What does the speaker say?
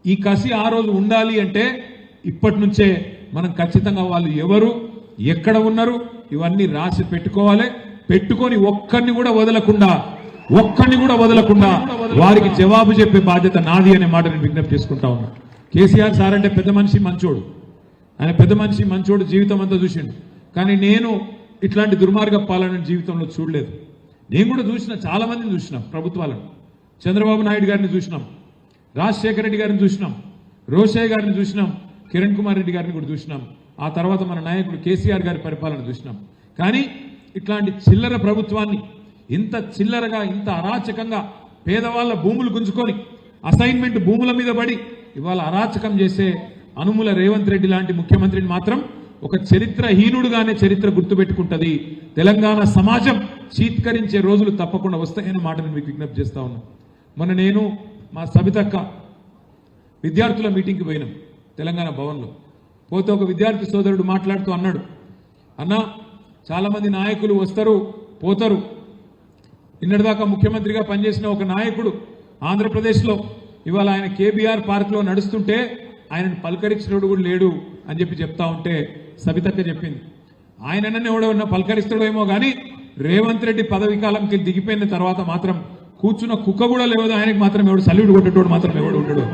ఈ కసి ఆ రోజు ఉండాలి అంటే ఇప్పటి నుంచే మనం ఖచ్చితంగా వాళ్ళు ఎవరు ఎక్కడ ఉన్నారు ఇవన్నీ రాసి పెట్టుకోవాలి. పెట్టుకొని ఒక్కరిని కూడా వదలకుండా వారికి జవాబు చెప్పే బాధ్యత నాది అనే మాట నేను విజ్ఞప్తి చేసుకుంటా ఉన్నా. కేసీఆర్ సార్ అంటే పెద్ద మనిషి మంచోడు, ఆయన పెద్ద మనిషి మంచోడు జీవితం అంతా చూసిండు. కానీ నేను ఇట్లాంటి దుర్మార్గ పాలన జీవితంలో చూడలేదు. నేను కూడా చూసిన, చాలా మందిని చూసినాం ప్రభుత్వాలను. చంద్రబాబు నాయుడు గారిని చూసినాం, రాజశేఖర రెడ్డి గారిని చూసినాం, రోషయ్య గారిని చూసినాం, కిరణ్ కుమార్ రెడ్డి గారిని కూడా చూసినాం. ఆ తర్వాత మన నాయకుడు కేసీఆర్ గారి పరిపాలన చూసినాం. కానీ ఇట్లాంటి చిల్లర ప్రభుత్వాన్ని ఇంత చిల్లరగా ఇంత అరాచకంగా పేదవాళ్ళ భూములు గుంజుకొని అసైన్మెంట్ భూముల మీద పడి ఇవాళ అరాచకం చేసే అనుముల రేవంత్ రెడ్డి లాంటి ముఖ్యమంత్రిని మాత్రం ఒక చరిత్రహీనుడుగానే చరిత్ర గుర్తుపెట్టుకుంటది. తెలంగాణ సమాజం చీత్కరించే రోజులు తప్పకుండా వస్తాయనే మాట నేను మీకు విజ్ఞప్తి చేస్తా ఉన్నా. మొన్న నేను మా సబితక్క విద్యార్థుల మీటింగ్కి పోయినాం తెలంగాణ భవన్లో. పోతే ఒక విద్యార్థి సోదరుడు మాట్లాడుతూ అన్నాడు, అన్నా చాలా మంది నాయకులు వస్తారు పోతారు, నిన్నటిదాకా ముఖ్యమంత్రిగా పనిచేసిన ఒక నాయకుడు ఆంధ్రప్రదేశ్లో ఇవాళ ఆయన కేబీఆర్ పార్క్లో నడుస్తుంటే ఆయనను పలకరించినోడు కూడా లేడు అని చెప్తా ఉంటే సబితక్క చెప్పింది, ఆయననే ఎవడన్నా పలకరిస్తాడేమో కానీ రేవంత్ రెడ్డి పదవి కాలంకి దిగిపోయిన తర్వాత మాత్రం కూర్చున్న కుక్క కూడా లేవదు, ఆయనకు మాత్రం ఎవడు సల్యూట్ కొట్టేటోడు మాత్రం ఎవడు ఉంటాడు.